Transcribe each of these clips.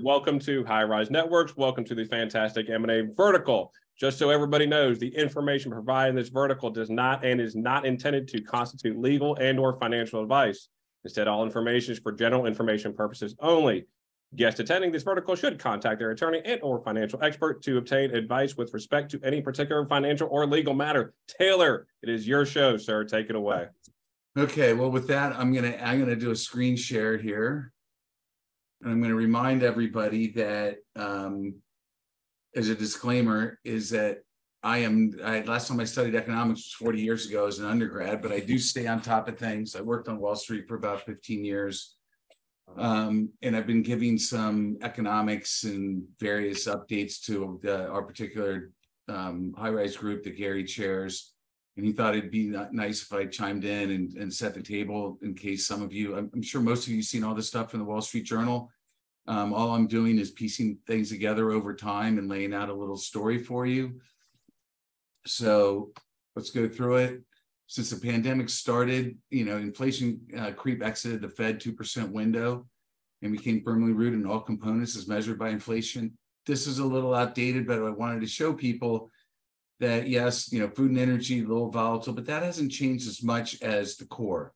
Welcome to Highrise Networks. Welcome to the fantastic M&A vertical. Just so everybody knows, the information provided in this vertical does not and is not intended to constitute legal and or financial advice. Instead, all information is for general information purposes only. Guests attending this vertical should contact their attorney and or financial expert to obtain advice with respect to any particular financial or legal matter. Taylor, it is your show, sir. Take it away. Okay, well, with that, I'm gonna do a screen share here. And I'm going to remind everybody that, as a disclaimer, is that last time I studied economics was 40 years ago as an undergrad, but I do stay on top of things. I worked on Wall Street for about 15 years. And I've been giving some economics and various updates to our particular Highrise group that Gary chairs. And he thought it'd be nice if I chimed in and set the table in case some of you, I'm sure most of you have seen all this stuff in the Wall Street Journal. All I'm doing is piecing things together over time and laying out a little story for you. So let's go through it. Since the pandemic started, inflation creep exited the Fed 2% window and became firmly rooted in all components as measured by inflation. This is a little outdated, but I wanted to show people that yes, food and energy, a little volatile, but that hasn't changed as much as the core.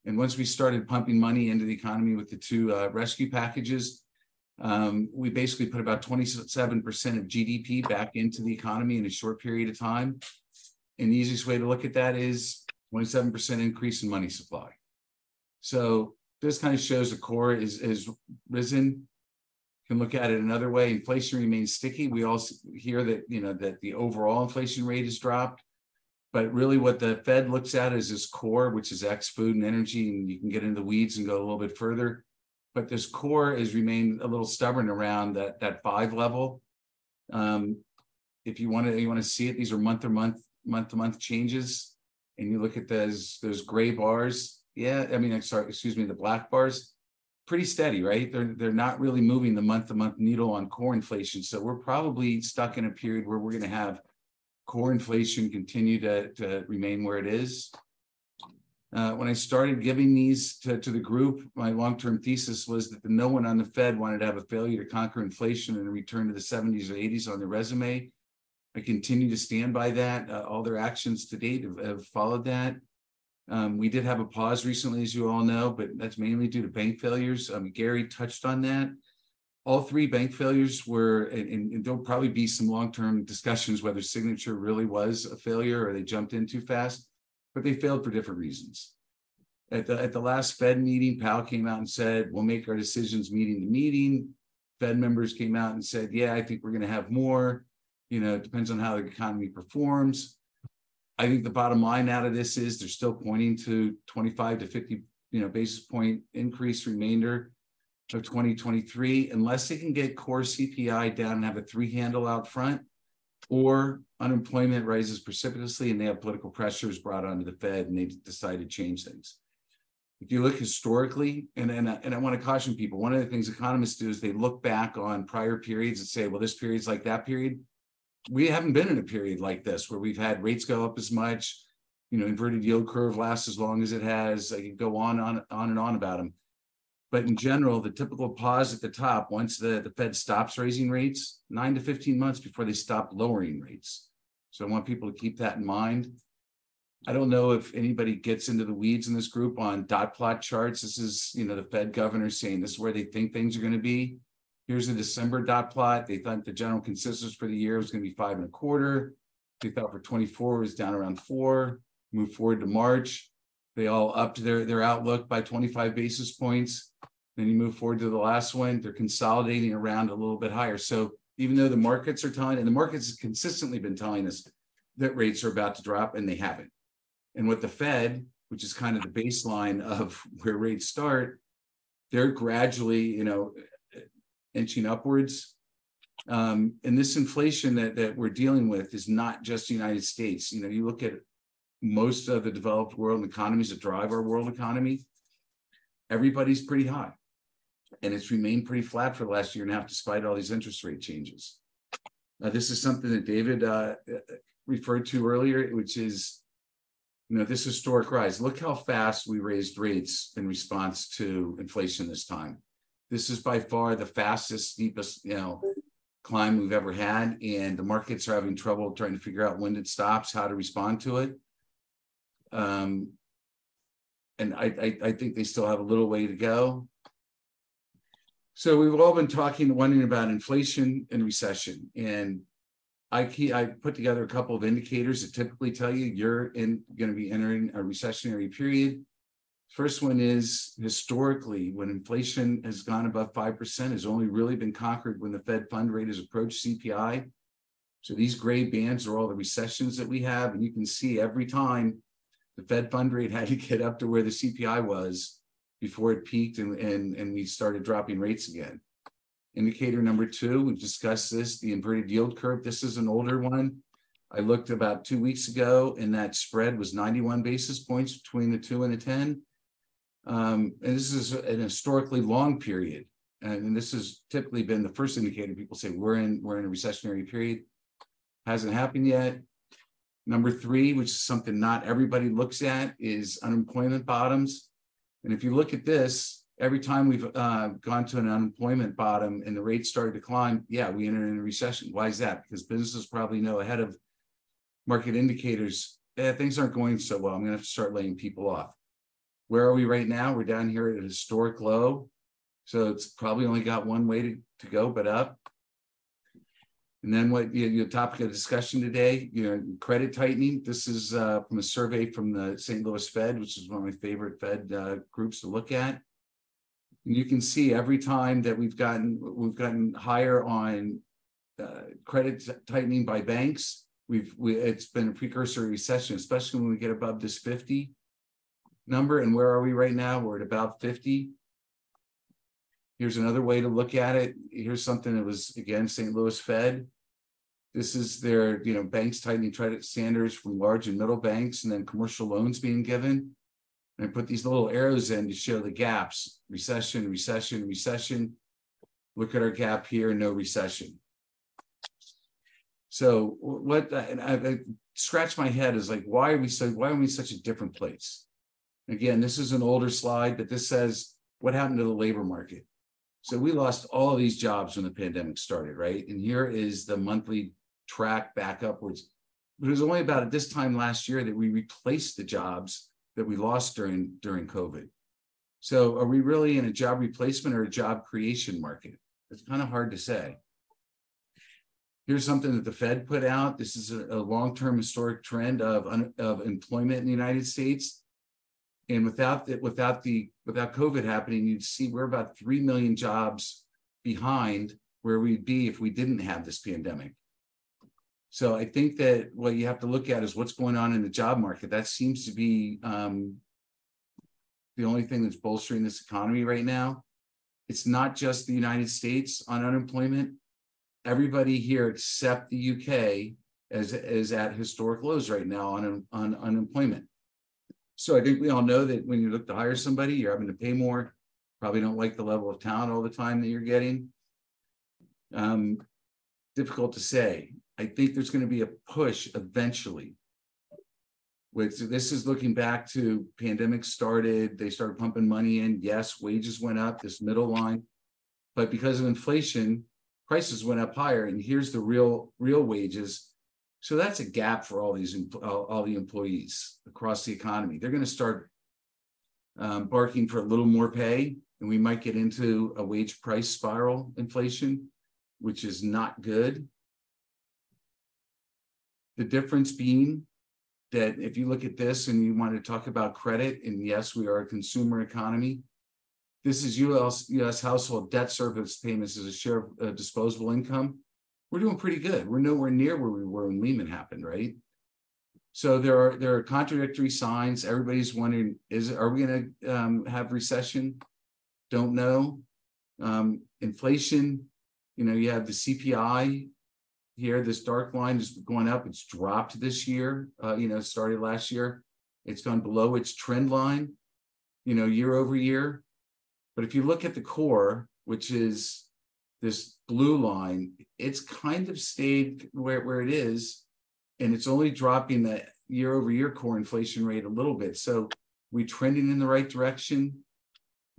And once we started pumping money into the economy with the two rescue packages, we basically put about 27% of GDP back into the economy in a short period of time. And the easiest way to look at that is 27% increase in money supply. So this kind of shows the core is risen. Can look at it another way. Inflation remains sticky. We also hear that that the overall inflation rate has dropped, but really what the Fed looks at is this core, which is X food and energy, and you can get into the weeds and go a little bit further. But this core has remained a little stubborn around that 5 level. If you want to see it, these are month to month changes, and you look at those gray bars. Yeah, the black bars. Pretty steady, right? They're not really moving the month-to-month needle on core inflation. So we're probably stuck in a period where we're going to have core inflation continue to remain where it is. When I started giving these to the group, my long-term thesis was that no one on the Fed wanted to have a failure to conquer inflation and a return to the 70s or 80s on their resume. I continue to stand by that. All their actions to date have followed that. We did have a pause recently, as you all know, but that's mainly due to bank failures. Gary touched on that. All 3 bank failures were, and there'll probably be some long-term discussions whether Signature really was a failure or they jumped in too fast, but they failed for different reasons. At the last Fed meeting, Powell came out and said, we'll make our decisions meeting to meeting. Fed members came out and said, yeah, I think we're going to have more. It depends on how the economy performs. I think the bottom line out of this is they're still pointing to 25 to 50, basis point increase remainder of 2023, unless they can get core CPI down and have a 3 handle out front, or unemployment rises precipitously and they have political pressures brought onto the Fed and they decide to change things. If you look historically, and I want to caution people, one of the things economists do is they look back on prior periods and say, well, this period's like that period. We haven't been in a period like this where we've had rates go up as much, inverted yield curve lasts as long as it has. I could go on and on about them. But in general, the typical pause at the top, once the Fed stops raising rates, 9 to 15 months before they stop lowering rates. So I want people to keep that in mind. I don't know if anybody gets into the weeds in this group on dot plot charts. This is, the Fed governor saying this is where they think things are going to be. Here's the December dot plot. They thought the general consensus for the year was going to be 5.25. They thought for 24 was down around 4. Move forward to March. They all upped their outlook by 25 basis points. Then you move forward to the last one. They're consolidating around a little bit higher. So even though the markets are telling, and the markets have consistently been telling us that rates are about to drop, and they haven't. And with the Fed, which is kind of the baseline of where rates start, they're gradually, inching upwards. And this inflation that we're dealing with is not just the United States. You look at most of the developed world economies that drive our world economy, everybody's pretty high. And it's remained pretty flat for the last year and a half, despite all these interest rate changes. This is something that David referred to earlier, which is, this historic rise. Look how fast we raised rates in response to inflation this time. This is by far the fastest, steepest, climb we've ever had, and the markets are having trouble trying to figure out when it stops, how to respond to it. And I think they still have a little way to go. So we've all been wondering about inflation and recession, and I put together a couple of indicators that typically tell you you're going to be entering a recessionary period. First one is, historically, when inflation has gone above 5%, has only really been conquered when the Fed fund rate has approached CPI. So these gray bands are all the recessions that we have, and you can see every time the Fed fund rate had to get up to where the CPI was before it peaked and we started dropping rates again. Indicator number 2, we've discussed this, the inverted yield curve. This is an older one. I looked about 2 weeks ago, and that spread was 91 basis points between the 2 and the 10. And this is an historically long period. And this has typically been the first indicator people say we're in a recessionary period. Hasn't happened yet. Number 3, which is something not everybody looks at, is unemployment bottoms. And if you look at this, every time we've gone to an unemployment bottom and the rates started to climb, yeah, we entered in a recession. Why is that? Because businesses probably know ahead of market indicators, things aren't going so well. I'm going to have to start laying people off. Where are we right now? We're down here at a historic low. So it's probably only got one way to go, but up. And then what your topic of discussion today, credit tightening. This is from a survey from the St. Louis Fed, which is one of my favorite Fed groups to look at. And you can see every time that we've gotten higher on credit tightening by banks, it's been a precursor to recession, especially when we get above this 50 number. And where are we right now? We're at about 50. Here's another way to look at it. Here's something that was, again, St. Louis Fed. This is their, banks tightening credit standards from large and middle banks, and then commercial loans being given. And I put these little arrows in to show the gaps: recession, recession, recession. Look at our gap here, no recession. So and I scratch my head is like, why are we such a different place? Again, this is an older slide, but this says what happened to the labor market. So we lost all of these jobs when the pandemic started, right? And here is the monthly track back upwards. But it was only about at this time last year that we replaced the jobs that we lost during COVID. So are we really in a job replacement or a job creation market? It's kind of hard to say. Here's something that the Fed put out. This is a long-term historic trend of employment in the United States. And without COVID happening, you'd see we're about 3 million jobs behind where we'd be if we didn't have this pandemic. So I think that what you have to look at is what's going on in the job market. That seems to be the only thing that's bolstering this economy right now. It's not just the United States on unemployment. Everybody here except the UK is at historic lows right now on unemployment. So I think we all know that when you look to hire somebody, you're having to pay more. Probably don't like the level of talent all the time that you're getting. Difficult to say. I think there's going to be a push eventually. This is looking back to pandemic started. They started pumping money in. Yes, wages went up, this middle line. But because of inflation, prices went up higher. And here's the real wages. So that's a gap for all the employees across the economy. They're going to start barking for a little more pay, and we might get into a wage price spiral inflation, which is not good. The difference being that if you look at this and you want to talk about credit, and yes, we are a consumer economy. This is U.S. household debt service payments as a share of disposable income. We're doing pretty good. We're nowhere near where we were when Lehman happened, right? So there are contradictory signs. Everybody's wondering, are we going to have recession? Don't know. Inflation, you have the CPI here. This dark line is going up. It's dropped this year. Started last year. It's gone below its trend line, year over year. But if you look at the core, which is this blue line, it's kind of stayed where it is, and it's only dropping the year over year core inflation rate a little bit. So we're trending in the right direction.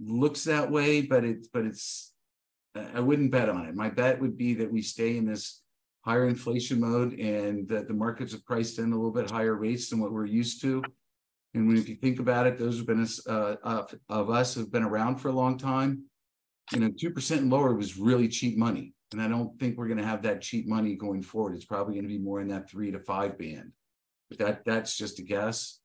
looks that way, but it's I wouldn't bet on it. My bet would be that we stay in this higher inflation mode and that the markets have priced in a little bit higher rates than what we're used to. And if you think about it, those have been of us have been around for a long time. 2% and lower was really cheap money. And I don't think we're going to have that cheap money going forward. It's probably going to be more in that 3 to 5 band. But that's just a guess.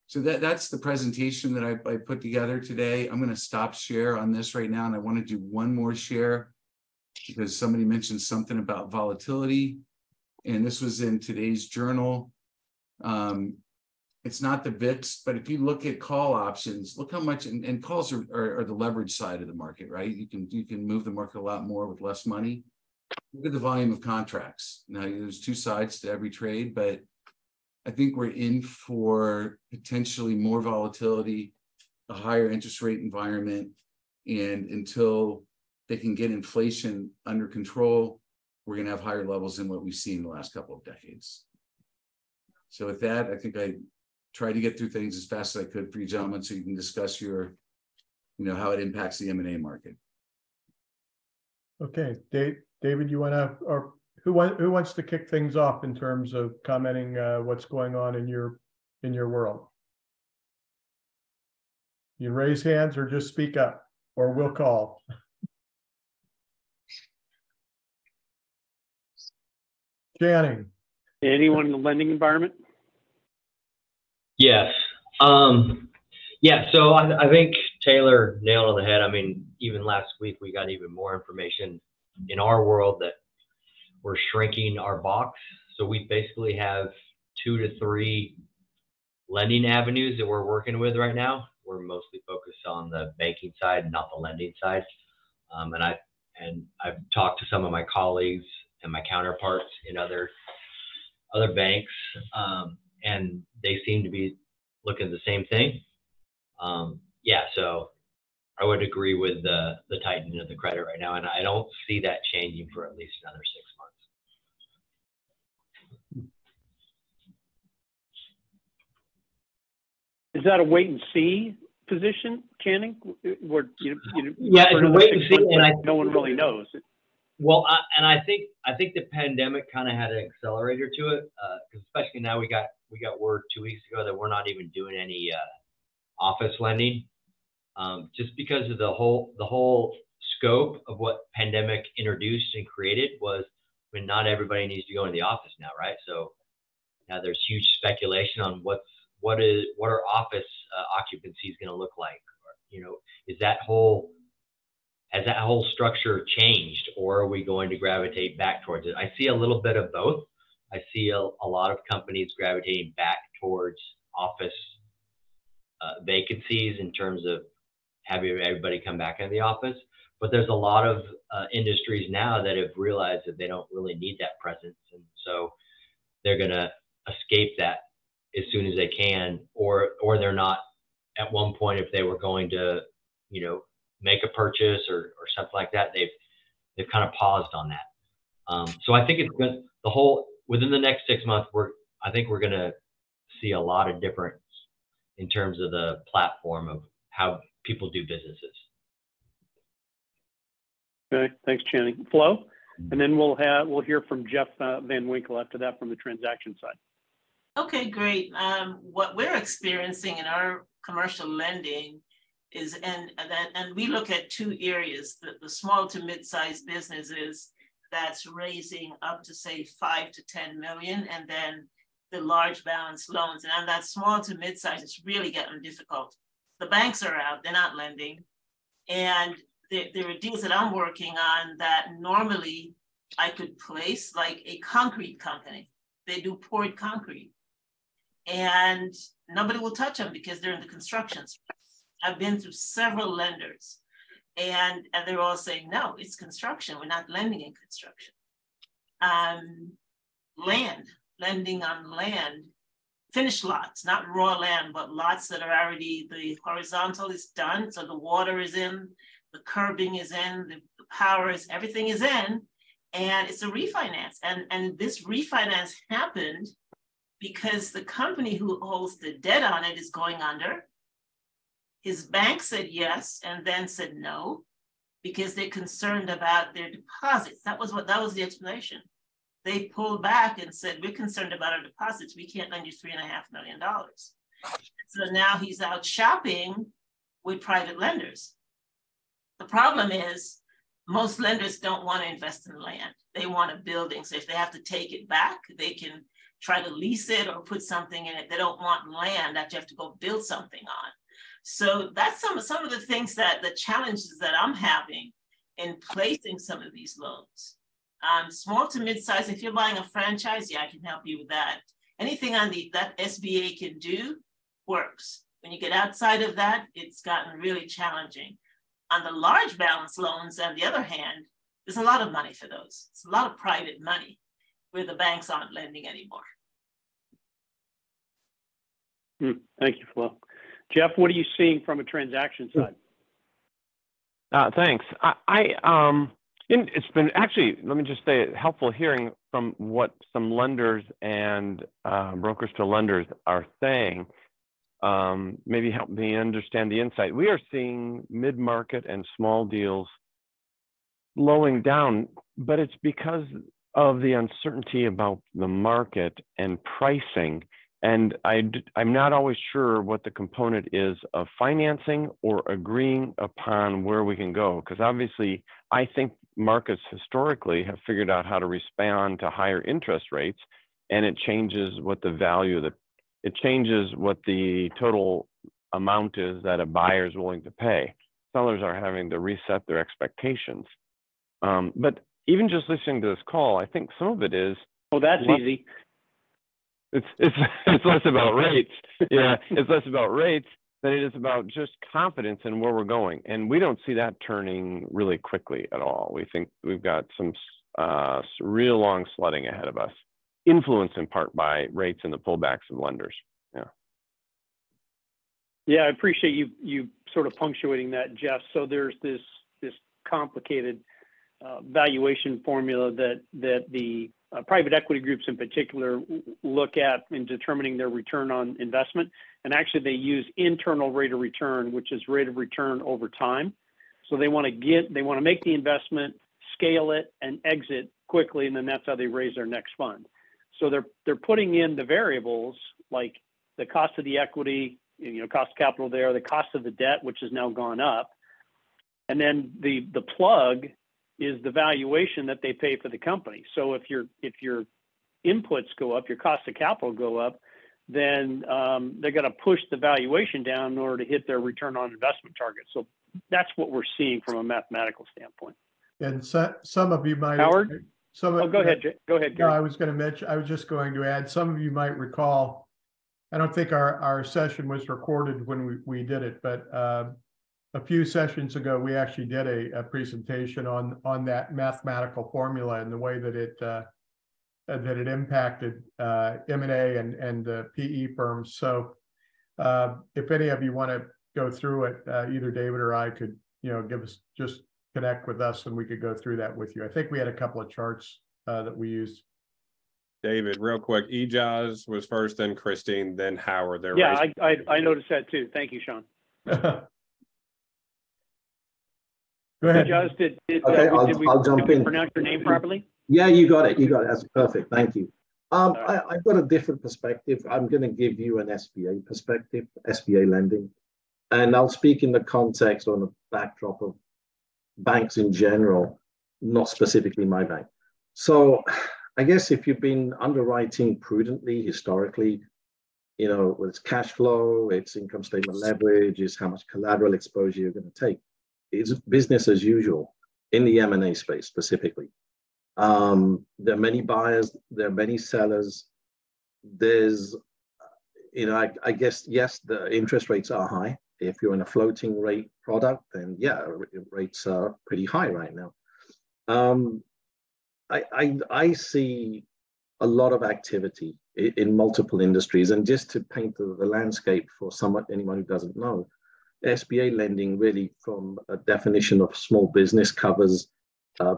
So that's the presentation that I put together today. I'm going to stop share on this right now. And I want to do one more share because somebody mentioned something about volatility. And this was in today's journal. It's not the VIX, but if you look at call options, look how much, and calls are the leverage side of the market, right? You can move the market a lot more with less money. Look at the volume of contracts. Now, there's two sides to every trade, but I think we're in for potentially more volatility, a higher interest rate environment, and until they can get inflation under control, we're going to have higher levels than what we've seen in the last couple of decades. So with that, I think I tried to get through things as fast as I could for you gentlemen so you can discuss your, how it impacts the M&A market. Okay, David, you want to, or who wants to kick things off in terms of commenting what's going on in your world? You raise hands or just speak up, or we'll call. Channing. Anyone in the lending environment? Yes. Yeah, so I think Taylor nailed on the head. I mean, even last week, we got even more information in our world that we're shrinking our box. So we basically have 2 to 3 lending avenues that we're working with right now. We're mostly focused on the banking side, not the lending side. And I've talked to some of my colleagues and my counterparts in other banks, and they seem to be looking at the same thing. Yeah, so I would agree with the tightening of the credit right now, and I don't see that changing for at least another 6 months. Is that a wait and see position, Channing? Yeah, it's a wait and see, and no one really knows. Well, I think the pandemic kind of had an accelerator to it, because especially now we got word 2 weeks ago that we're not even doing any office lending, just because of the whole scope of what pandemic introduced and created was, I mean, not everybody needs to go in the office now, right? So now there's huge speculation on what are office occupancies going to look like? Or, has that whole structure changed, or are we going to gravitate back towards it? I see a little bit of both. I see a lot of companies gravitating back towards office vacancies in terms of having everybody come back into the office. But there's a lot of industries now that have realized that they don't really need that presence. And so they're going to escape that as soon as they can, or they're not. At one point, if they were going to, make a purchase or something like that, they've kind of paused on that. So I think it's good. Within the next 6 months, I think we're going to see a lot of difference in terms of the platform of how people do businesses. Okay, thanks, Channing. Flo, and then we'll hear from Jeff Van Winkle after that from the transaction side. Okay, great. What we're experiencing in our commercial lending is, and we look at 2 areas: the small to mid-sized businesses that's raising up to say 5 to 10 million, and then the large balance loans. And on that small to mid-size, it's really getting difficult. The banks are out; they're not lending, and there are deals that I'm working on that normally I could place, like a concrete company. They do poured concrete, and nobody will touch them because they're in the construction space. I've been through several lenders, and they're all saying, no, it's construction. We're not lending in construction. Lending on land, finished lots, not raw land, but lots that are already, the horizontal is done. So the water is in, the curbing is in, the power is, everything is in, and it's a refinance. And this refinance happened because the company who holds the debt on it is going under. His bank said yes, and then said no, because they're concerned about their deposits. That was the explanation. They pulled back and said, we're concerned about our deposits. We can't lend you $3.5 million. So now he's out shopping with private lenders. The problem is most lenders don't want to invest in land. They want a building. So if they have to take it back, they can try to lease it or put something in it. They don't want land that you have to go build something on. So that's some of the things the challenges that I'm having in placing some of these loans. Small to mid-size, if you're buying a franchise, yeah, I can help you with that. Anything on that SBA can do works. When you get outside of that, it's gotten really challenging. On the large balance loans, on the other hand, there's a lot of money for those. It's a lot of private money where the banks aren't lending anymore. Thank you, Flo. Jeff, what are you seeing from a transaction side? Thanks. It's been actually, let me just say, helpful hearing from what some lenders and brokers to lenders are saying. Maybe help me understand the insight. We are seeing mid-market and small deals slowing down, but it's because of the uncertainty about the market and pricing. And I'm not always sure what the component is of financing or agreeing upon where we can go. Because obviously, I think markets historically have figured out how to respond to higher interest rates, and it changes what the value of it changes what the total amount is that a buyer is willing to pay. Sellers are having to reset their expectations. But even just listening to this call, I think some of it is. Oh, that's easy. It's less about rates. Yeah, it's less about rates than it is about just confidence in where we're going. And we don't see that turning really quickly at all. We think we've got some real long sledding ahead of us, influenced in part by rates and the pullbacks of lenders. Yeah. Yeah, I appreciate you sort of punctuating that, Jeff. So there's this complicated valuation formula that the private equity groups in particular look at in determining their return on investment. And actually they use internal rate of return, which is rate of return over time. So they want to make the investment, scale it, and exit quickly, and then that's how they raise their next fund. So they're putting in the variables like the cost of the equity, cost of capital there, the cost of the debt, which has now gone up. And then the plug is the valuation that they pay for the company. So if your inputs go up, your cost of capital go up, then they're going to push the valuation down in order to hit their return on investment target. So that's what we're seeing from a mathematical standpoint. And some of you might, Howard? Go ahead. Go ahead, Gary. No, I was just going to add, some of you might recall, I don't think our session was recorded when we did it, but a few sessions ago, we actually did a presentation on that mathematical formula and the way that it impacted M&A and PE firms. So if any of you want to go through it, either David or I could, just connect with us and we could go through that with you. I think we had a couple of charts that we used. David, real quick, Ejaz was first, then Christine, then Howard. Yeah, I noticed that too. Thank you, Sean. Go ahead. Ejaz, did I'll jump in. Pronounce your name properly? Yeah, you got it. That's perfect. Thank you. I've got a different perspective. I'm going to give you an SBA perspective, SBA lending. And I'll speak in the context on the backdrop of banks in general, not specifically my bank. So I guess if you've been underwriting prudently historically, with its cash flow, its income statement leverage, is how much collateral exposure you're going to take. It's business as usual in the M&A space specifically. There are many buyers, there are many sellers. There's, I guess, yes, the interest rates are high. If you're in a floating rate product, then yeah, rates are pretty high right now. I see a lot of activity in multiple industries. And just to paint the landscape for anyone who doesn't know, SBA lending really, from a definition of small business, covers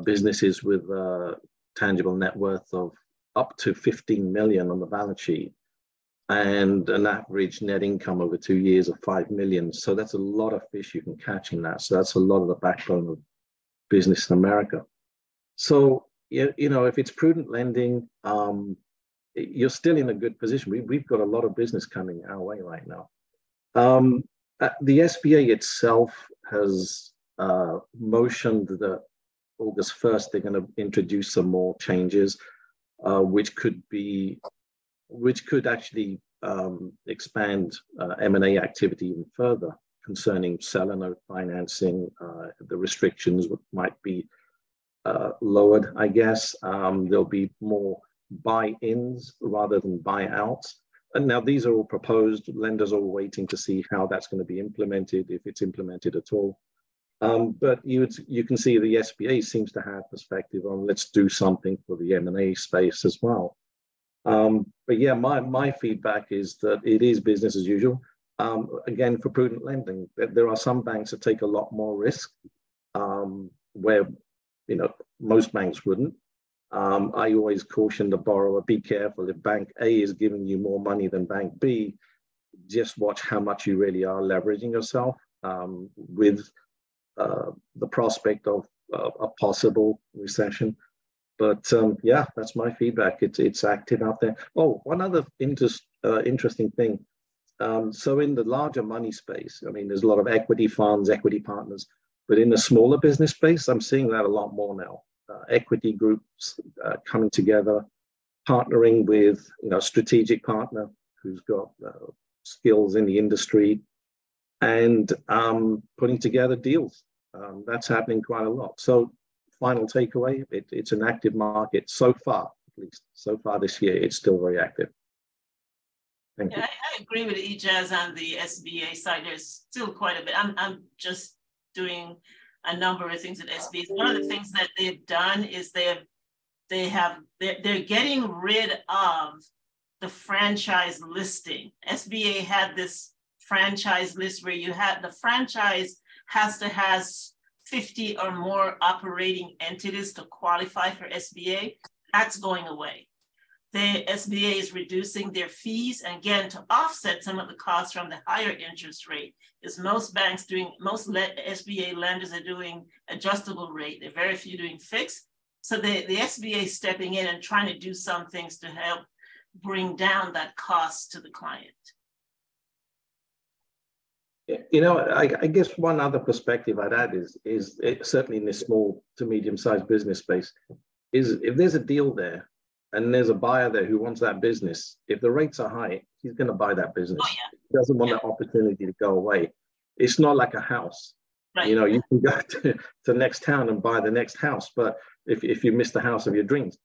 businesses with tangible net worth of up to 15 million on the balance sheet. and an average net income over 2 years of 5 million. So that's a lot of fish you can catch in that. So that's a lot of the backbone of business in America. So, you know, if it's prudent lending, you're still in a good position. We've got a lot of business coming our way right now. The SBA itself has motioned that August 1st, they're going to introduce some more changes, which could actually expand M&A activity even further concerning seller note financing. The restrictions might be lowered, I guess. There'll be more buy-ins rather than buy-outs. And now these are all proposed. Lenders are all waiting to see how that's going to be implemented, if it's implemented at all. But you can see the SBA seems to have perspective on let's do something for the M&A space as well. But yeah, my feedback is that it is business as usual. Again, for prudent lending, there are some banks that take a lot more risk, where most banks wouldn't. I always caution the borrower, be careful. If Bank A is giving you more money than Bank B, just watch how much you really are leveraging yourself with the prospect of a possible recession. But yeah, that's my feedback. It's active out there. Oh, one other interesting thing. So in the larger money space, I mean, there's a lot of equity funds, equity partners, but in the smaller business space, I'm seeing that a lot more now. Equity groups coming together, partnering with a strategic partner who's got skills in the industry, and putting together deals. That's happening quite a lot. So final takeaway, it's an active market so far, at least so far this year, it's still very active. Thank you. I agree with Ijaz on the SBA side. There's still quite a bit. I'm just doing a number of things at SBA. One of the things that they've done is they're getting rid of the franchise listing. SBA had this franchise list where you had the franchise has 50 or more operating entities to qualify for SBA. That's going away. The SBA is reducing their fees, and again, to offset some of the costs from the higher interest rate, is most SBA lenders are doing adjustable rate. There are very few doing fixed. So the SBA is stepping in and trying to do some things to help bring down that cost to the client. I guess one other perspective I'd add is certainly in this small to medium-sized business space, is if there's a deal there and there's a buyer there who wants that business, if the rates are high, he's going to buy that business. Oh, yeah. He doesn't want that opportunity to go away. It's not like a house. Right. You can go to the next town and buy the next house, but if you miss the house of your dreams.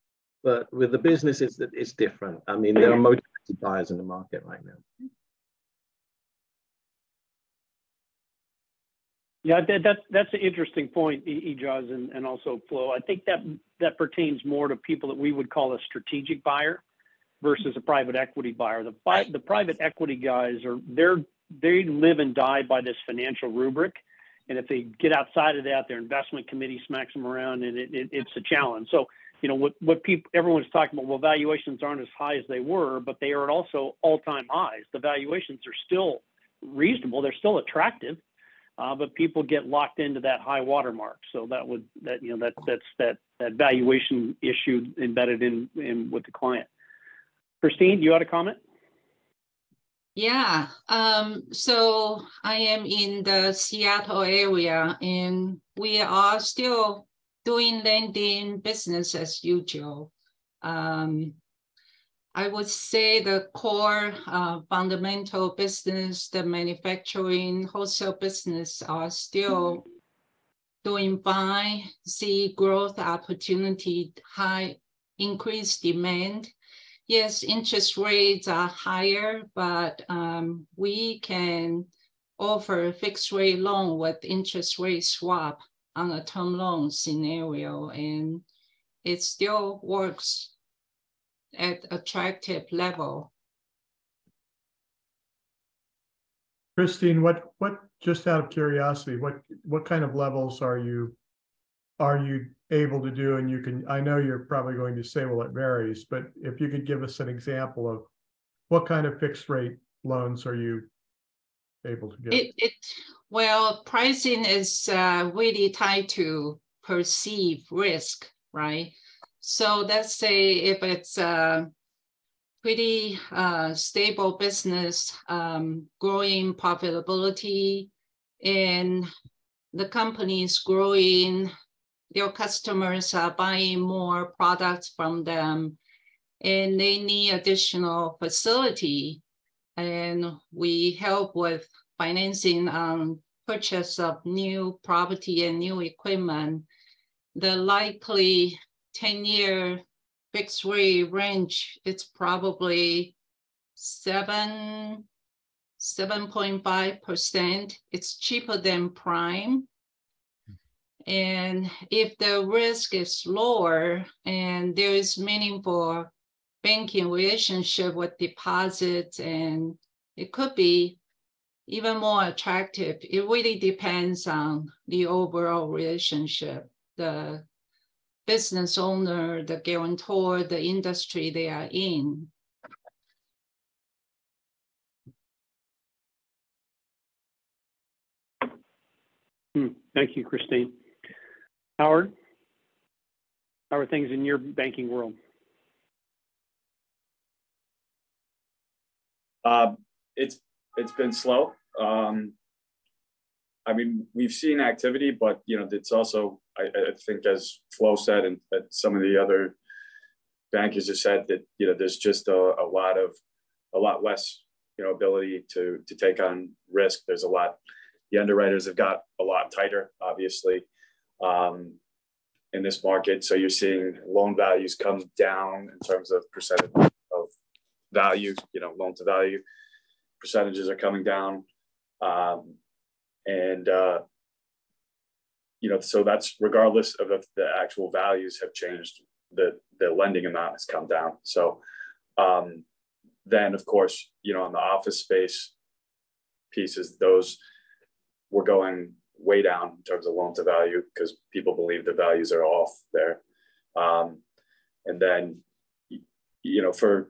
But with the business, it's different. I mean, there are motivated buyers in the market right now. Yeah, that's an interesting point, Ijaz, and also Flo. I think that pertains more to people that we would call a strategic buyer versus a private equity buyer. The private equity guys they live and die by this financial rubric, and if they get outside of that, their investment committee smacks them around, and it's a challenge. So what everyone's talking about, well, valuations aren't as high as they were, but they are also all-time highs. The valuations are still reasonable; they're still attractive. But people get locked into that high watermark, so that's that valuation issue embedded in with the client. Christine, you had a comment? Yeah. So I am in the Seattle area, and we are still doing lending business as usual. I would say the core fundamental business, the manufacturing, wholesale business are still doing fine, see growth opportunity, high increased demand. Yes, interest rates are higher, but we can offer fixed rate loan with interest rate swap on a term loan scenario, and it still works at attractive level. Christine, what just out of curiosity, what kind of levels are you able to do? And I know you're probably going to say, well, it varies, but if you could give us an example what kind of fixed rate loans are you able to get? Well, pricing is really tied to perceived risk, right? So let's say if it's a pretty stable business, growing profitability, and the company is growing, their customers are buying more products from them, and they need additional facility, and we help with financing on purchase of new property and new equipment. The likely 10-year fixed rate range, it's probably 7.5%. It's cheaper than prime. And if the risk is lower and there is meaningful banking relationship with deposits, and it could be even more attractive. It really depends on the overall relationship, the business owner, the guarantor, the industry they are in. Thank you, Christine. Howard, how are things in your banking world? It's been slow. I mean, we've seen activity, but it's also, I think, as Flo said, and that some of the other bankers have said, that there's just a lot less ability to take on risk. There's a lot. The underwriters have got a lot tighter, obviously, in this market. So you're seeing loan values come down in terms of percentage of value. Loan to value percentages are coming down. So that's regardless of if the actual values have changed, the lending amount has come down. So then, of course, on the office space pieces, those were going way down in terms of loan to value because people believe the values are off there. And then, for,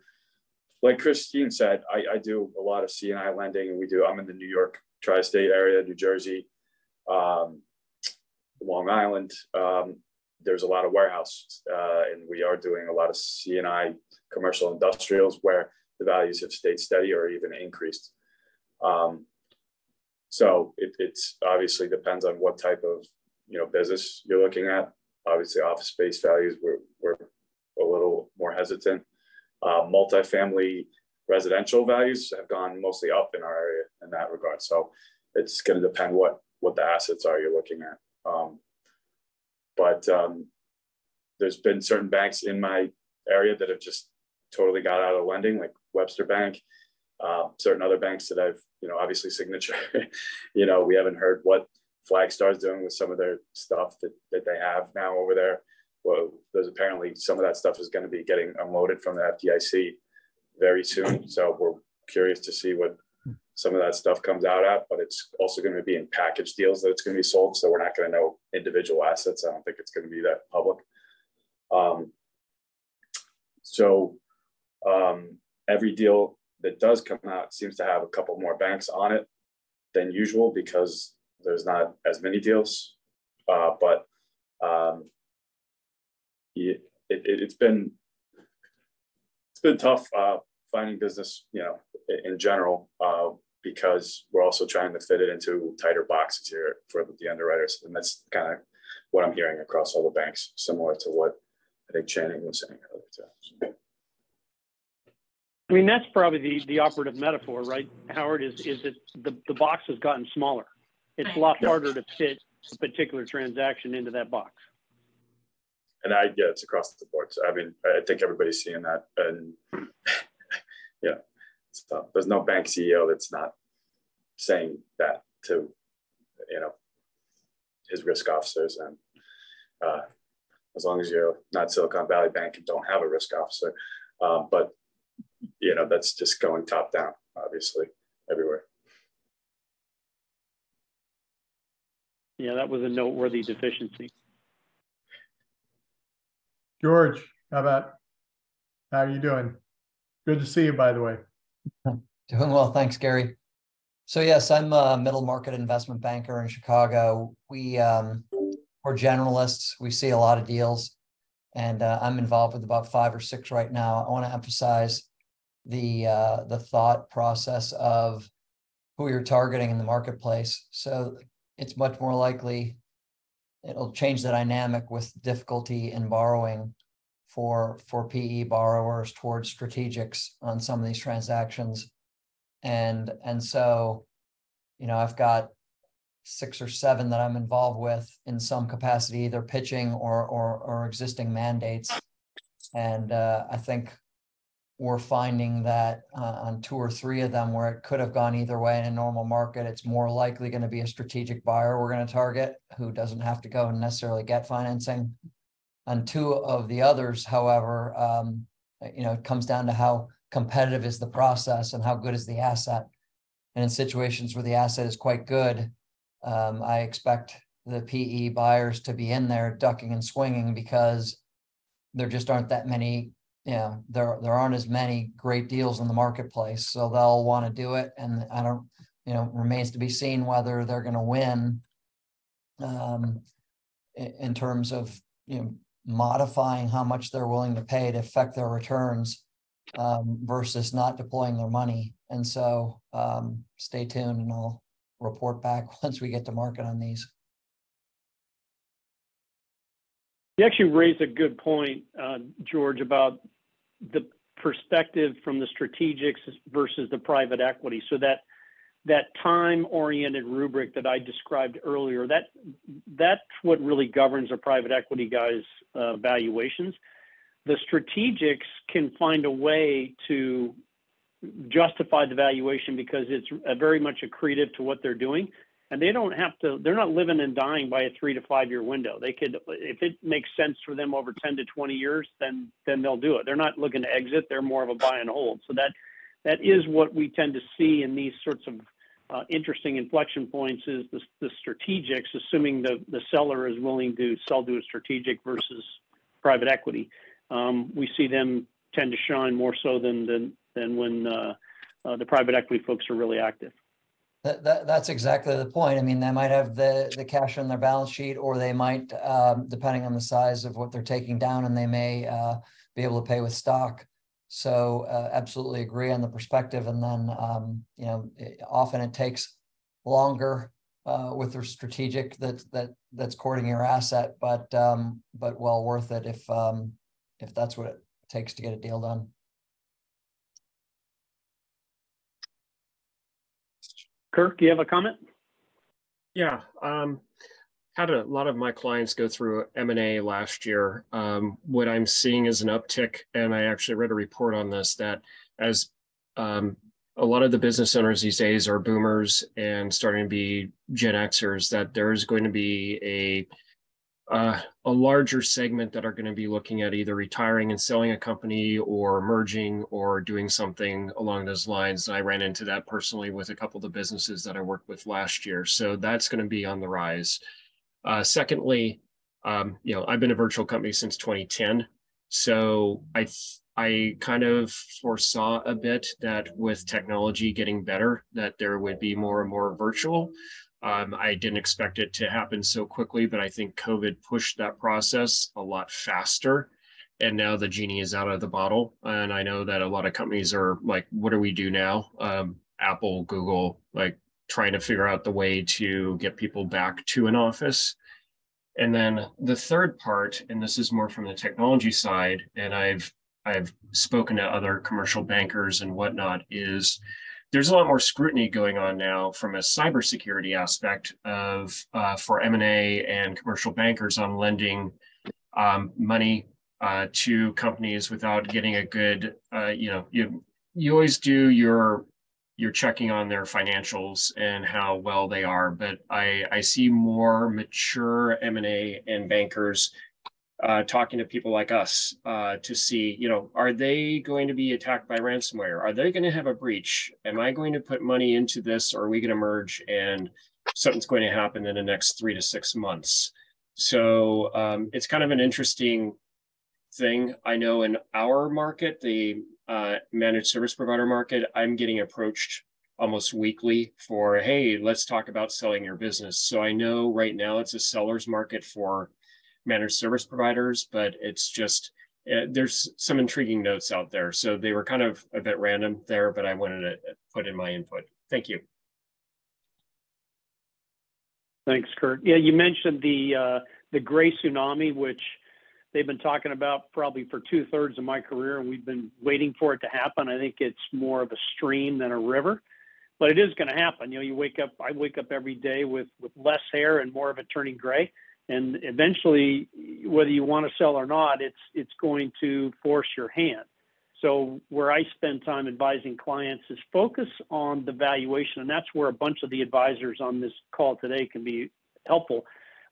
like Christine said, I do a lot of C&I lending, and I'm in the New York tri-state area, New Jersey, Long Island. There's a lot of warehouse, and we are doing a lot of C&I commercial industrials where the values have stayed steady or even increased. So it's obviously depends on what type of business you're looking at. Obviously, office space values we're a little more hesitant. Multifamily residential values have gone mostly up in our area in that regard. So it's going to depend what the assets are you're looking at. But there's been certain banks in my area that have just totally got out of lending, like Webster Bank. Certain other banks that I've, obviously Signature, we haven't heard what Flagstar's doing with some of their stuff that they have now over there. Well, there's apparently some of that stuff is going to be getting unloaded from the FDIC very soon. So we're curious to see what some of that stuff comes out at, but it's also going to be in package deals that it's going to be sold. So we're not going to know individual assets. I don't think it's going to be that public. Every deal that does come out seems to have a couple more banks on it than usual because there's not as many deals. It's been tough finding business, in general, because we're also trying to fit it into tighter boxes here for the underwriters, and that's kind of what I'm hearing across all the banks, similar to what I think Channing was saying earlier too. I mean, that's probably the operative metaphor, right, Howard, is that the box has gotten smaller. It's a lot harder to fit a particular transaction into that box. And it's across the board. So, I mean, I think everybody's seeing that. And so there's no bank CEO that's not saying that to, his risk officers. And as long as you're not Silicon Valley Bank and don't have a risk officer, but that's just going top down, obviously, everywhere. Yeah, that was a noteworthy deficiency. George, how are you doing? Good to see you, by the way. Doing well, thanks, Gary. So yes, I'm a middle market investment banker in Chicago. We're generalists. We see a lot of deals, and I'm involved with about 5 or 6 right now. I want to emphasize the thought process of who you're targeting in the marketplace. So it's much more likely it'll change the dynamic with difficulty in borrowing for PE borrowers towards strategics on some of these transactions. And so, you know, I've got 6 or 7 that I'm involved with in some capacity, either pitching or existing mandates. And I think we're finding that on 2 or 3 of them where it could have gone either way in a normal market, it's more likely going to be a strategic buyer we're going to target who doesn't have to go and necessarily get financing. On 2 of the others, however, you know, it comes down to how competitive is the process and how good is the asset. And in situations where the asset is quite good, I expect the PE buyers to be in there ducking and swinging because there just aren't that many, you know, there aren't as many great deals in the marketplace. So they'll want to do it. And I don't, you know, remains to be seen whether they're going to win in terms of, you know, modifying how much they're willing to pay to affect their returns versus not deploying their money. And so stay tuned and I'll report back once we get to market on these. You actually raised a good point, George, about the perspective from the strategics versus the private equity. So that time-oriented rubric that I described earlier, that's what really governs a private equity guy's valuations. The strategics can find a way to justify the valuation because it's very much accretive to what they're doing. And they don't have to, they're not living and dying by a 3 to 5 year window. They could, if it makes sense for them over 10 to 20 years, then they'll do it. They're not looking to exit. They're more of a buy and hold. So that is what we tend to see in these sorts of interesting inflection points is the strategics, assuming the seller is willing to sell to a strategic versus private equity. We see them tend to shine more so than when the private equity folks are really active. That's exactly the point. I mean, they might have the cash on their balance sheet, or they might, depending on the size of what they're taking down, and they may be able to pay with stock. So absolutely agree on the perspective. And then, you know, often it takes longer with their strategic that's courting your asset, but well worth it if that's what it takes to get a deal done. Kirk, do you have a comment? Yeah, had a lot of my clients go through M&A last year. What I'm seeing is an uptick, and I actually read a report on this, that as a lot of the business owners these days are boomers and starting to be Gen Xers, that there's going to be a larger segment that are going to be looking at either retiring and selling a company or merging or doing something along those lines. And I ran into that personally with a couple of the businesses that I worked with last year. So that's going to be on the rise. Secondly, you know, I've been a virtual company since 2010. So I kind of foresaw a bit that with technology getting better, that there would be more and more virtual. I didn't expect it to happen so quickly, but I think COVID pushed that process a lot faster. And now the genie is out of the bottle. And I know that a lot of companies are like, what do we do now? Apple, Google, like trying to figure out the way to get people back to an office. And then the third part, and this is more from the technology side, and I've spoken to other commercial bankers and whatnot, is there's a lot more scrutiny going on now from a cybersecurity aspect of for M&A and commercial bankers on lending money to companies without getting a good, you know, you always do your checking on their financials and how well they are, but I see more mature M&A and bankers talking to people like us to see, you know, are they going to be attacked by ransomware? Are they going to have a breach? Am I going to put money into this, or are we going to merge and something's going to happen in the next 3 to 6 months? So it's kind of an interesting thing. I know in our market, managed service provider market, I'm getting approached almost weekly for, hey, let's talk about selling your business. So I know right now it's a seller's market for managed service providers, but it's just, there's some intriguing notes out there. So they were kind of a bit random there, but I wanted to put in my input. Thank you. Thanks, Kurt. Yeah, you mentioned the gray tsunami, which they've been talking about probably for 2/3 of my career, and we've been waiting for it to happen. I think it's more of a stream than a river, but it is going to happen. You know, I wake up every day with less hair and more of it turning gray. And eventually, whether you want to sell or not, it's going to force your hand. So where I spend time advising clients is focus on the valuation. And that's where a bunch of the advisors on this call today can be helpful.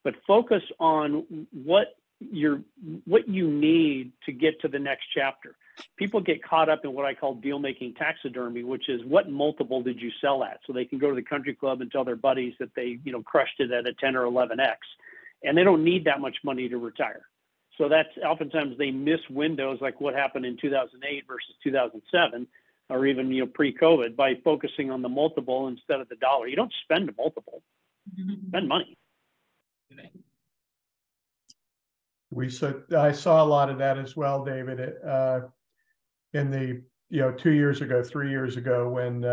But focus on what you need to get to the next chapter. People get caught up in what I call deal-making taxidermy, which is what multiple did you sell at? So they can go to the country club and tell their buddies that they, crushed it at a 10 or 11x. And they don't need that much money to retire. So that's oftentimes they miss windows like what happened in 2008 versus 2007, or even pre-COVID, by focusing on the multiple instead of the dollar. You don't spend a multiple, spend money. I saw a lot of that as well, David, in the 2 years ago, 3 years ago, when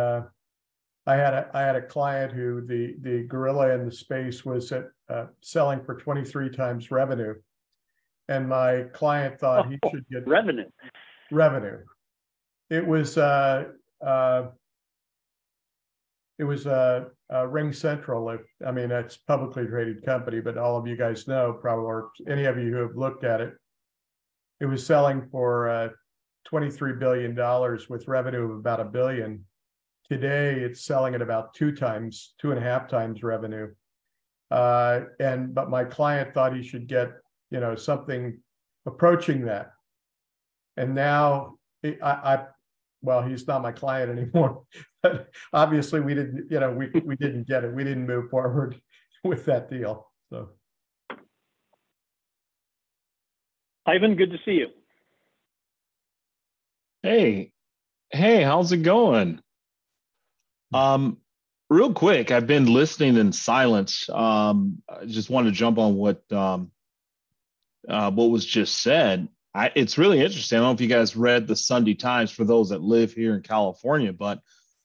I had a client who the gorilla in the space was at selling for 23 times revenue, and my client thought he should get revenue. It was Ring Central. I mean, it's a publicly traded company, but all of you guys know probably, or any of you who have looked at it, it was selling for $23 billion with revenue of about $1 billion. Today, it's selling at about 2.5 times revenue. But my client thought he should get, something approaching that. And now well, he's not my client anymore. But obviously we didn't, we didn't get it. We didn't move forward with that deal. So. Ivan, good to see you. Hey, how's it going? Real quick, I've been listening in silence. I just want to jump on what was just said. It's really interesting. I don't know if you guys read the Sunday Times for those that live here in California, but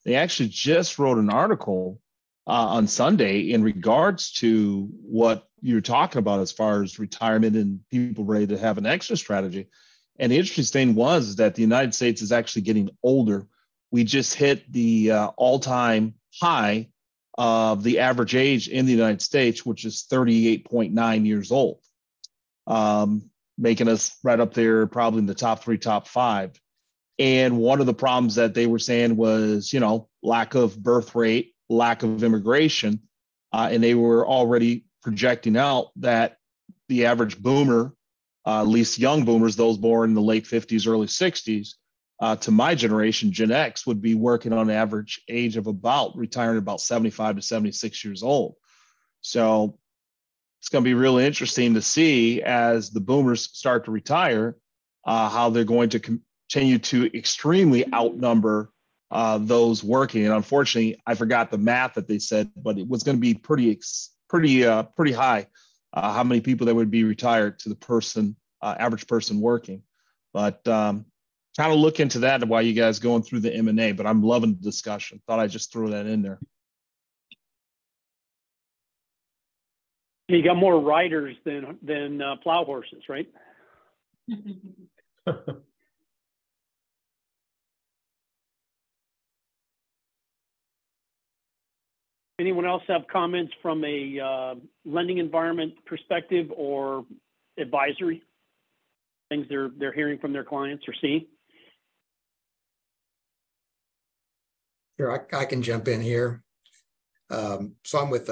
they actually just wrote an article on Sunday in regards to what you're talking about as far as retirement and people ready to have an exit strategy. And the interesting thing was that the United States is actually getting older. We just hit the all-time high of the average age in the United States, which is 38.9 years old, making us right up there, probably in the top 3, top 5. And one of the problems that they were saying was, lack of birth rate, lack of immigration. And they were already projecting out that the average boomer, at least young boomers, those born in the late 50s, early 60s, to my generation, Gen X, would be working on an average age of retiring about 75 to 76 years old. So it's going to be really interesting to see as the boomers start to retire, how they're going to continue to extremely outnumber those working. And unfortunately, I forgot the math that they said, but it was going to be pretty high, how many people that would be retired to the average person working. But kind of look into that while you guys going through the M&A, but I'm loving the discussion. Thought I'd just throw that in there. You got more riders than plow horses, right? Anyone else have comments from a lending environment perspective or advisory? Things they're hearing from their clients or seeing? Sure, I can jump in here. So I'm with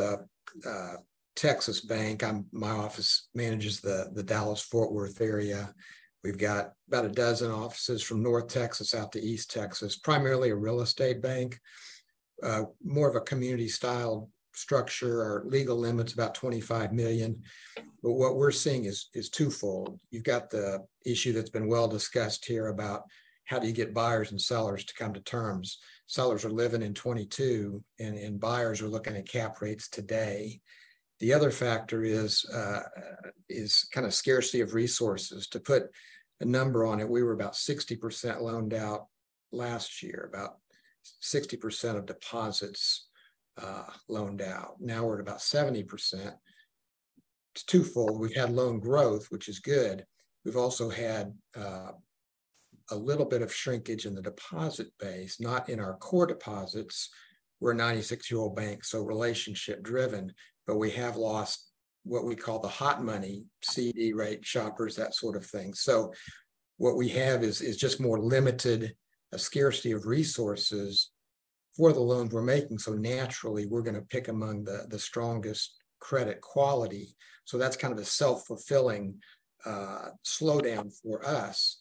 Texas Bank. My office manages the Dallas-Fort Worth area. We've got about a dozen offices from North Texas out to East Texas, primarily a real estate bank, more of a community style structure. Our legal limit's about 25 million. But what we're seeing is twofold. You've got the issue that's been well discussed here about how do you get buyers and sellers to come to terms? Sellers are living in 22 and buyers are looking at cap rates today. The other factor is kind of scarcity of resources. To put a number on it, we were about 60% loaned out last year, about 60% of deposits loaned out. Now we're at about 70%. It's twofold. We've had loan growth, which is good. We've also had a little bit of shrinkage in the deposit base, not in our core deposits. We're a 96-year-old bank, so relationship driven, but we have lost what we call the hot money, CD rate shoppers, that sort of thing. So what we have is just more limited, a scarcity of resources for the loans we're making. So naturally, we're going to pick among the strongest credit quality. So that's kind of a self-fulfilling slowdown for us.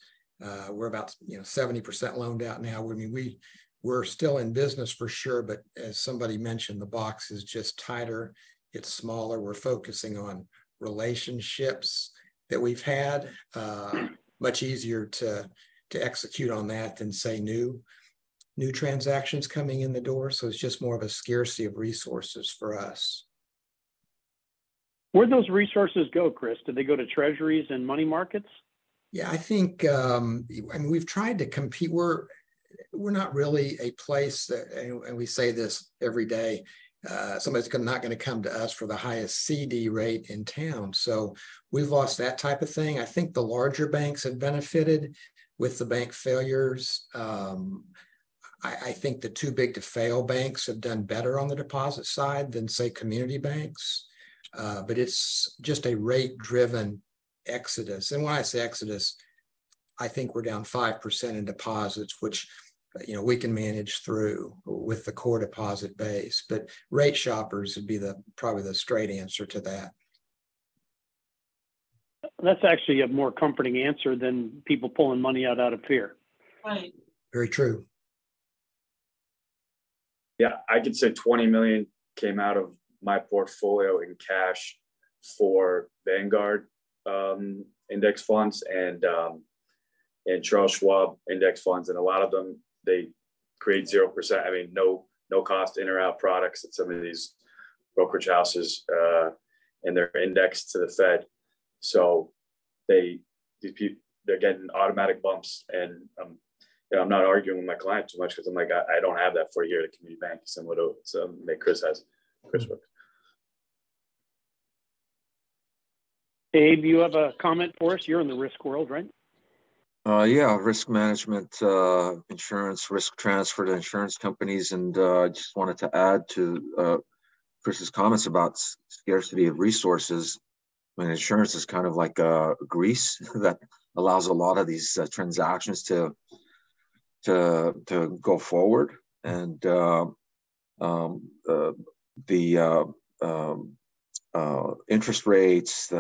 We're about 70% loaned out now. I mean, we're still in business for sure, but as somebody mentioned, the box is just tighter. It's smaller. We're focusing on relationships that we've had. Much easier to execute on that than say new transactions coming in the door. So it's just more of a scarcity of resources for us. Where'd those resources go, Chris? Did they go to treasuries and money markets? Yeah, I think, I mean, we've tried to compete. We're not really a place that, and we say this every day, somebody's not going to come to us for the highest CD rate in town. So we've lost that type of thing. I think the larger banks have benefited with the bank failures. I think the too big to fail banks have done better on the deposit side than say community banks. But it's just a rate driven exodus. And when I say exodus, I think we're down 5% in deposits, which we can manage through with the core deposit base. But rate shoppers would be probably the straight answer to that. That's actually a more comforting answer than people pulling money out of fear. Right. Very true. Yeah, I could say 20 million came out of my portfolio in cash for Vanguard index funds and Charles Schwab index funds, and a lot of them they create 0%. I mean, no cost in or out products at some of these brokerage houses, and they're indexed to the Fed. So they're getting automatic bumps, and I'm not arguing with my client too much because I'm like, I don't have that for a year at a community bank, similar to something that Chris has. Chris works. Abe, you have a comment for us? You're in the risk world, right? Yeah, risk management, insurance, risk transfer to insurance companies. And I just wanted to add to Chris's comments about scarcity of resources. I mean, insurance is kind of like grease that allows a lot of these transactions to go forward. And interest rates,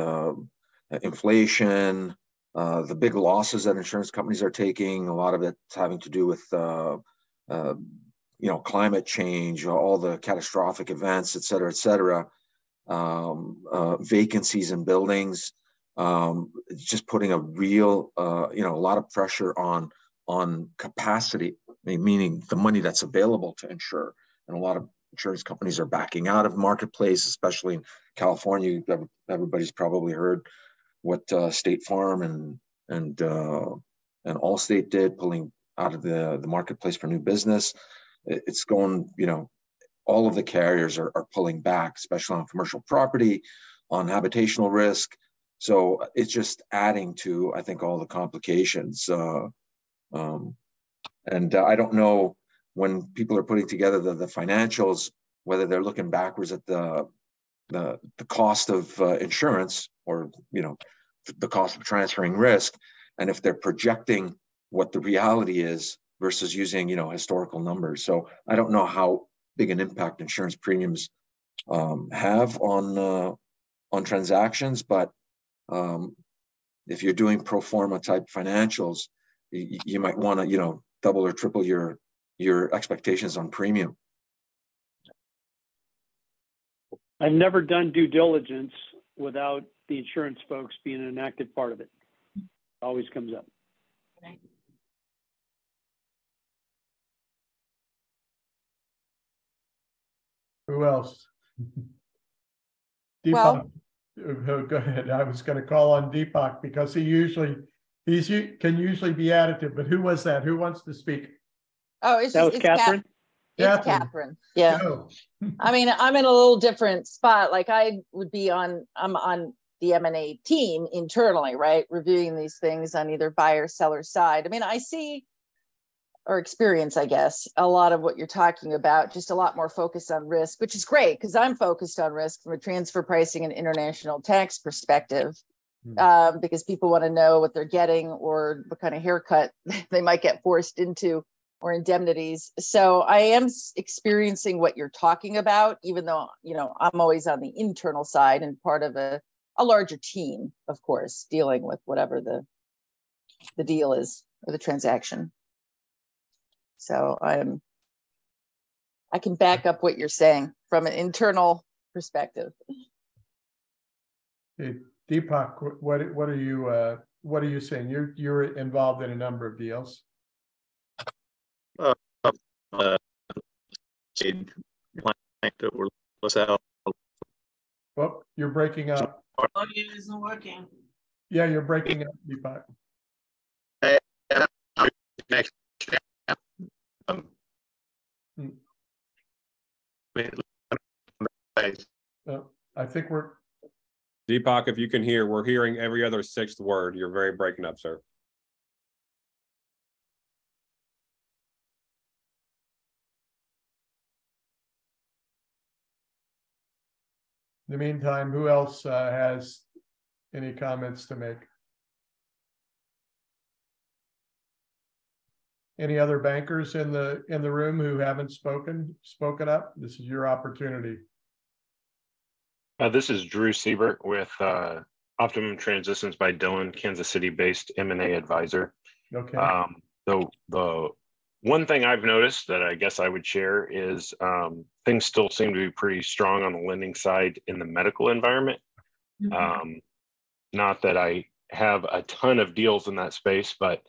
inflation, the big losses that insurance companies are taking, a lot of it's having to do with climate change, all the catastrophic events, et cetera, vacancies in buildings, just putting a real, a lot of pressure on capacity, meaning the money that's available to insure. And a lot of insurance companies are backing out of the marketplace, especially in California. Everybody's probably heard what State Farm and Allstate did, pulling out of the marketplace for new business. It's going, all of the carriers are pulling back, especially on commercial property, on habitational risk. So it's just adding to, I think, all the complications. And I don't know, when people are putting together the financials, whether they're looking backwards at the cost of insurance or the cost of transferring risk, and if they're projecting what the reality is versus using historical numbers. So I don't know how big an impact insurance premiums have on transactions, but if you're doing pro forma type financials, you might want to double or triple your expectations on premium. I've never done due diligence without the insurance folks being an active part of it. Always comes up. Who else? Deepak, Well, go ahead. I was going to call on Deepak because can usually be additive, but who was that? Who wants to speak? oh, it's That just, was Catherine. it's Catherine. Yeah. Go. I mean, I'm in a little different spot. Like I'm on the M&A team internally, right? Reviewing these things on either buyer seller side. I mean, I see or experience, I guess, a lot of what you're talking about, just a lot more focus on risk, which is great because I'm focused on risk from a transfer pricing and international tax perspective, because people want to know what they're getting or what kind of haircut they might get forced into or indemnities. So I am experiencing what you're talking about, even though, you know, I'm always on the internal side and part of a larger team, of course, dealing with whatever the deal is or the transaction. So I can back up what you're saying from an internal perspective. Hey, Deepak, what are you saying? You're involved in a number of deals. That we're sell. Well, you're breaking up. Audio isn't working. Yeah, you're breaking up, Deepak. I think we're Deepak, if you can hear, we're hearing every other sixth word. You're very breaking up, sir. In the meantime, who else has any comments to make? Any other bankers in the room who haven't spoken up? This is your opportunity. This is Drew Siebert with Optimum Transitions by Dylan, Kansas City-based M&A advisor. Okay. The one thing I've noticed that I guess I would share is things still seem to be pretty strong on the lending side in the medical environment. Not that I have a ton of deals in that space, but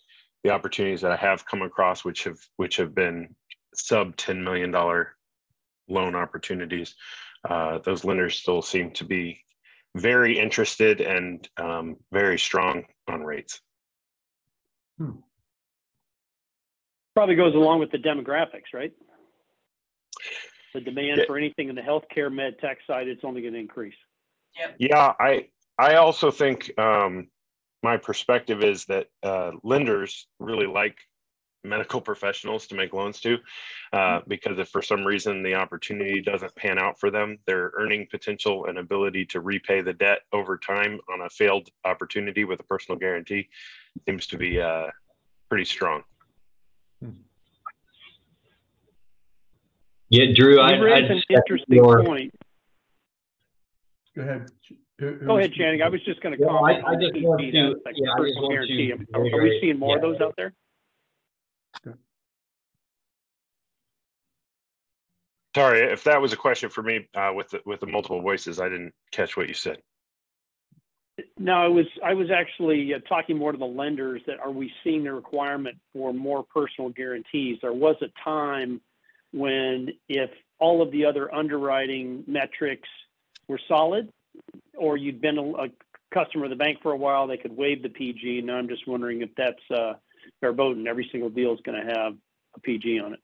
the opportunities that I have come across, which have been sub $10 million loan opportunities, those lenders still seem to be very interested and very strong on rates. Probably goes along with the demographics, right? The demand for anything in the healthcare med tech side, it's only going to increase. Yep. Yeah, I also think my perspective is that lenders really like medical professionals to make loans to, because if for some reason the opportunity doesn't pan out for them, their earning potential and ability to repay the debt over time on a failed opportunity with a personal guarantee seems to be pretty strong. Yeah, Drew, You raised an interesting point. Go ahead. Go ahead, Channing. I was just going to comment on the personal guarantee. Are we seeing more of those out there? Sorry, if that was a question for me with the multiple voices, I didn't catch what you said. No, I was actually talking more to the lenders that are we seeing the requirement for more personal guarantees? There was a time when if all of the other underwriting metrics were solid, or you'd been a customer of the bank for a while, they could waive the PG. Now I'm just wondering if that's verboten. Every single deal is going to have a PG on it.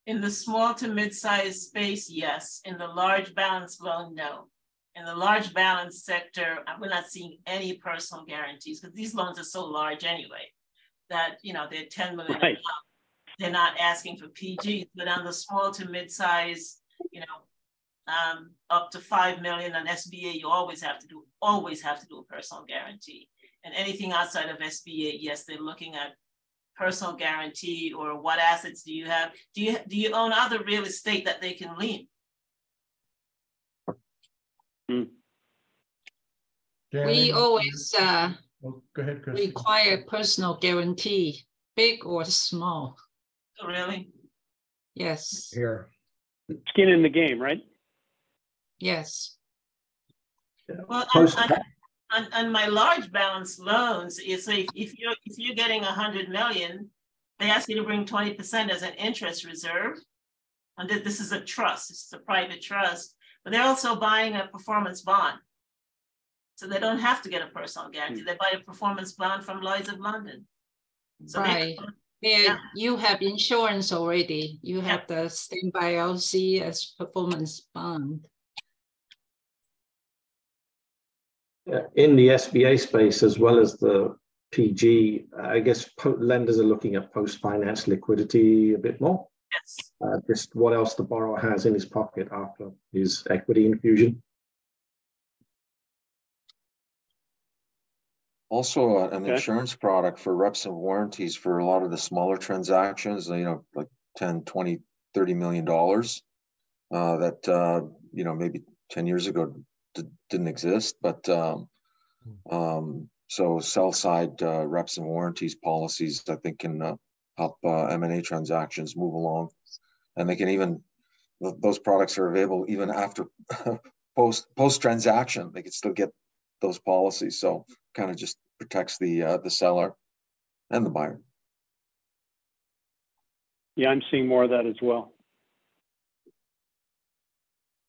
In the small to mid-sized space, yes. In the large balance loan, no. In the large balance sector, we're not seeing any personal guarantees because these loans are so large anyway that, you know, they're 10 million. Right. They're not asking for PGs, but on the small to mid-size, you know, up to 5 million on SBA, you always have to do a personal guarantee. And anything outside of SBA, yes, they're looking at personal guarantee or what assets do you have? Do you own other real estate that they can lien? We always go ahead, require personal guarantee, big or small. Oh, really? Yes. Here. Skin in the game, right? Yes. Well, on my large balance loans, if you're getting 100 million, they ask you to bring 20% as an interest reserve. And this is a trust, it's a private trust, but they're also buying a performance bond. So they don't have to get a personal guarantee. They buy a performance bond from Lloyd's of London. So right. Yeah, you have insurance already. You have the standby LC as performance bond. In the SBA space, as well as the PG, I guess lenders are looking at post-finance liquidity a bit more. Yes. Just what else the borrower has in his pocket after his equity infusion. Also, an insurance product for reps and warranties for a lot of the smaller transactions, you know, like 10, 20, $30 million that, you know, maybe 10 years ago didn't exist. But so sell side reps and warranties policies, I think, can help M&A transactions move along. And they can even, those products are available even after post transaction. They can still get those policies. So kind of just protects the seller and the buyer. Yeah, I'm seeing more of that as well.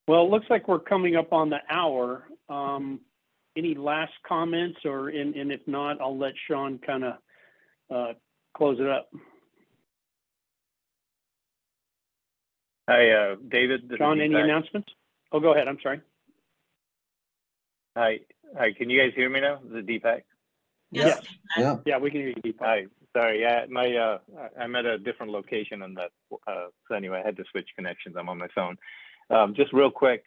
Well, it looks like we're coming up on the hour. Any last comments, or and if not, I'll let Sean kind of close it up. Hi, David. Sean, any announcements? Oh, go ahead. I'm sorry. Hi. Can you guys hear me now? This is Deepak. Yes. Yeah, we can hear you, Deepak. Hi. Sorry. Yeah, I'm at a different location on that. So anyway, I had to switch connections. I'm on my phone. Just real quick,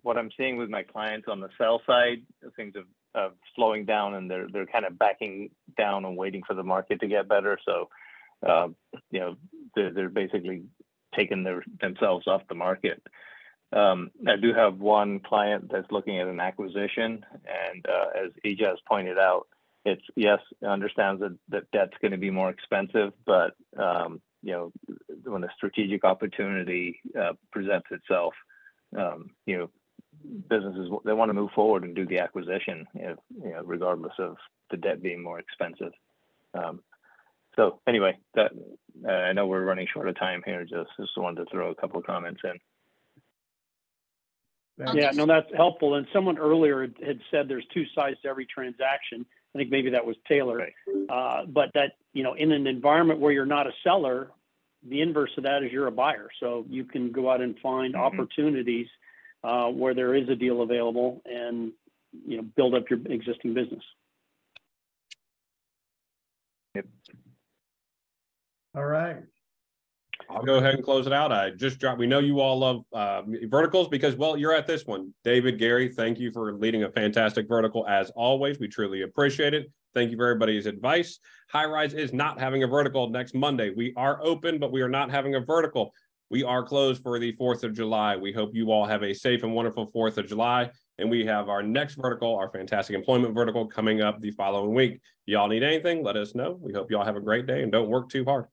what I'm seeing with my clients on the sell side, things are slowing down, and they're kind of backing down and waiting for the market to get better. So, you know, they're basically taking themselves off the market. I do have one client that's looking at an acquisition, and as Ija has pointed out, it's understands that debt's going to be more expensive, but you know, when a strategic opportunity presents itself, you know, businesses, they want to move forward and do the acquisition, you know, regardless of the debt being more expensive. So anyway, that I know we're running short of time here. Just wanted to throw a couple of comments in. Yeah, no, that's helpful. And someone earlier had said there's two sides to every transaction. I think maybe that was Taylor. Right. But that, you know, in an environment where you're not a seller, the inverse of that is you're a buyer. So you can go out and find opportunities where there is a deal available, and, you know, build up your existing business. Yep. All right. I'll go ahead and close it out. I just dropped, we know you all love verticals because, well, you're at this one. David, Gary, thank you for leading a fantastic vertical as always. We truly appreciate it. Thank you for everybody's advice. Highrise is not having a vertical next Monday. We are open, but we are not having a vertical. We are closed for the 4th of July. We hope you all have a safe and wonderful 4th of July. And we have our next vertical, our fantastic employment vertical, coming up the following week. Y'all need anything, let us know. We hope y'all have a great day and don't work too hard.